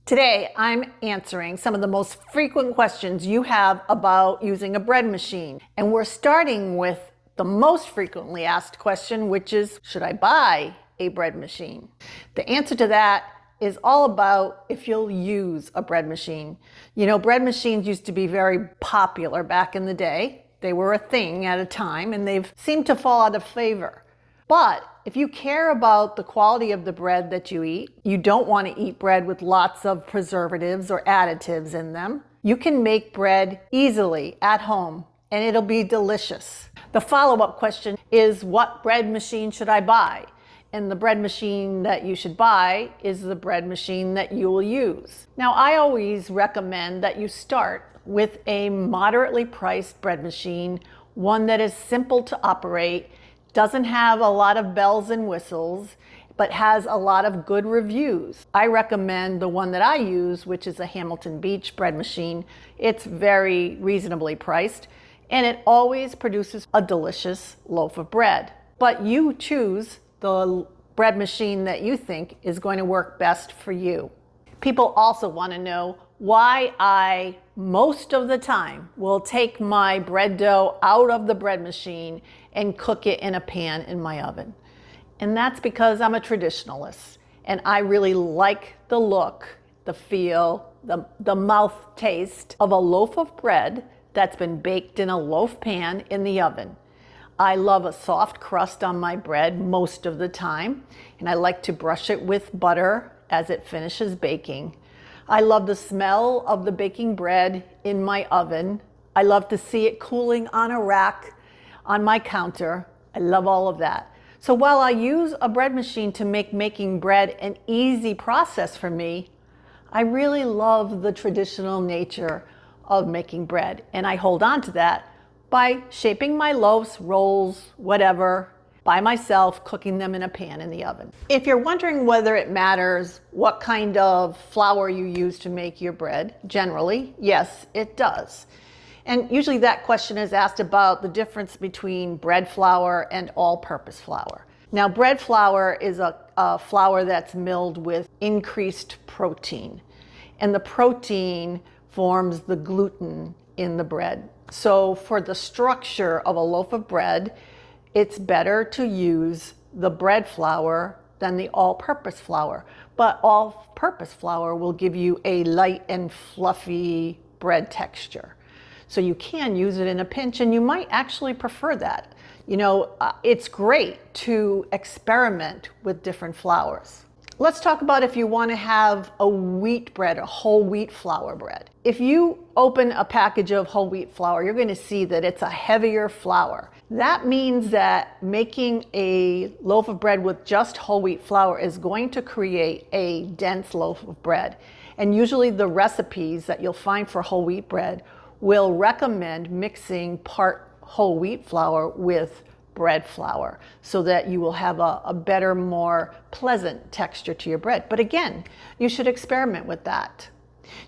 Today, I'm answering some of the most frequent questions you have about using a bread machine. And we're starting with the most frequently asked question, which is, should I buy a bread machine? The answer to that is all about if you'll use a bread machine. You know, bread machines used to be very popular back in the day. They were a thing at a time, and they've seemed to fall out of favor. But if you care about the quality of the bread that you eat, you don't want to eat bread with lots of preservatives or additives in them, you can make bread easily at home and it'll be delicious. The follow-up question is, what bread machine should I buy? And the bread machine that you should buy is the bread machine that you will use. Now, I always recommend that you start with a moderately priced bread machine, one that is simple to operate, doesn't have a lot of bells and whistles, but has a lot of good reviews. I recommend the one that I use, which is a Hamilton Beach bread machine. It's very reasonably priced, and it always produces a delicious loaf of bread. But you choose the bread machine that you think is going to work best for you. People also want to know why I, most of the time, will take my bread dough out of the bread machine and cook it in a pan in my oven. And that's because I'm a traditionalist and I really like the look, the feel, the mouth taste of a loaf of bread that's been baked in a loaf pan in the oven. I love a soft crust on my bread most of the time, and I like to brush it with butter as it finishes baking. I love the smell of the baking bread in my oven. I love to see it cooling on a rack on my counter. I love all of that. So while I use a bread machine to make making bread an easy process for me, I really love the traditional nature of making bread. And I hold on to that by shaping my loaves, rolls, whatever, by myself, cooking them in a pan in the oven. If you're wondering whether it matters what kind of flour you use to make your bread, generally, yes, it does. And usually that question is asked about the difference between bread flour and all-purpose flour. Now, bread flour is a flour that's milled with increased protein, and the protein forms the gluten in the bread. So for the structure of a loaf of bread, it's better to use the bread flour than the all-purpose flour. But all-purpose flour will give you a light and fluffy bread texture. So you can use it in a pinch, and you might actually prefer that. You know, it's great to experiment with different flours. Let's talk about if you want to have a wheat bread, a whole wheat flour bread. If you open a package of whole wheat flour, you're going to see that it's a heavier flour. That means that making a loaf of bread with just whole wheat flour is going to create a dense loaf of bread. And usually the recipes that you'll find for whole wheat bread will recommend mixing part whole wheat flour with bread flour so that you will have a better, more pleasant texture to your bread. But again, you should experiment with that.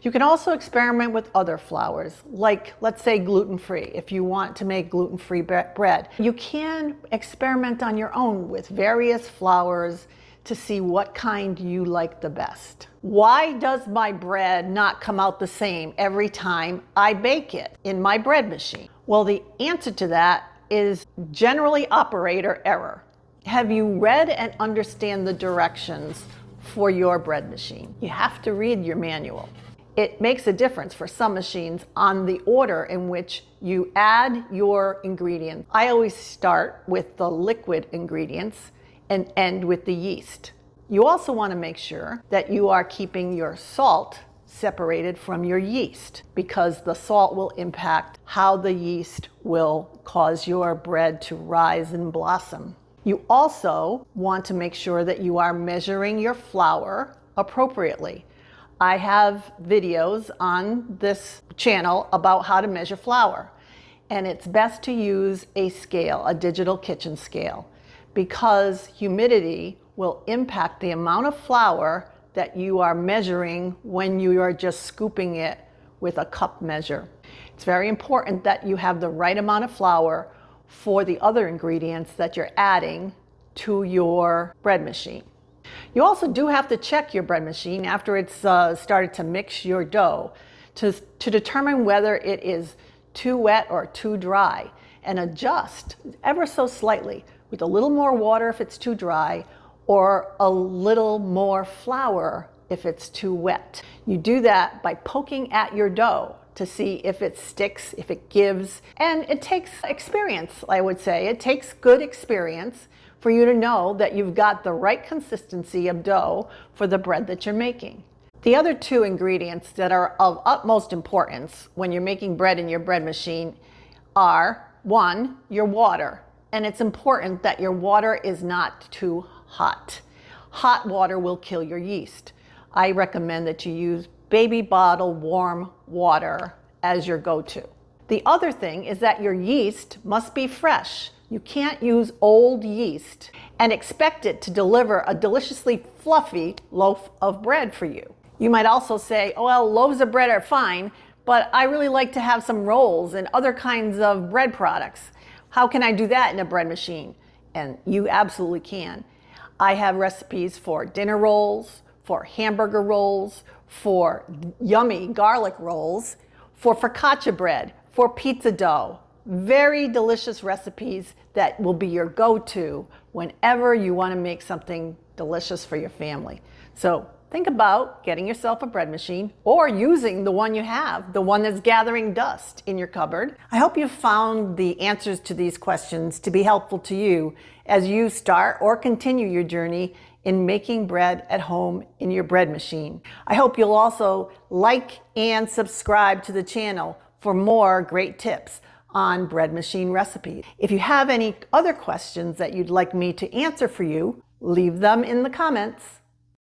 You can also experiment with other flours, like, let's say, gluten-free. If you want to make gluten-free bread, you can experiment on your own with various flours to see what kind you like the best. Why does my bread not come out the same every time I bake it in my bread machine? Well, the answer to that is generally operator error. Have you read and understand the directions for your bread machine? You have to read your manual. It makes a difference for some machines on the order in which you add your ingredients. I always start with the liquid ingredients and end with the yeast. You also want to make sure that you are keeping your salt separated from your yeast, because the salt will impact how the yeast will cause your bread to rise and blossom. You also want to make sure that you are measuring your flour appropriately. I have videos on this channel about how to measure flour, and it's best to use a scale, a digital kitchen scale, because humidity will impact the amount of flour that you are measuring when you are just scooping it with a cup measure. It's very important that you have the right amount of flour for the other ingredients that you're adding to your bread machine. You also do have to check your bread machine after it's started to mix your dough to determine whether it is too wet or too dry, and adjust ever so slightly with a little more water if it's too dry or a little more flour if it's too wet. You do that by poking at your dough to see if it sticks, if it gives, and it takes experience, I would say. It takes good experience for you to know that you've got the right consistency of dough for the bread that you're making. The other two ingredients that are of utmost importance when you're making bread in your bread machine are, one, your water. And it's important that your water is not too hot. Hot water will kill your yeast. I recommend that you use baby bottle warm water as your go-to. The other thing is that your yeast must be fresh. You can't use old yeast and expect it to deliver a deliciously fluffy loaf of bread for you. You might also say, oh, well, loaves of bread are fine, but I really like to have some rolls and other kinds of bread products. How can I do that in a bread machine? And you absolutely can. I have recipes for dinner rolls, for hamburger rolls, for yummy garlic rolls, for focaccia bread, for pizza dough. Very delicious recipes that will be your go-to whenever you want to make something delicious for your family. So think about getting yourself a bread machine or using the one you have, the one that's gathering dust in your cupboard. I hope you found the answers to these questions to be helpful to you as you start or continue your journey in making bread at home in your bread machine. I hope you'll also like and subscribe to the channel for more great tips on bread machine recipes. If you have any other questions that you'd like me to answer for you, leave them in the comments.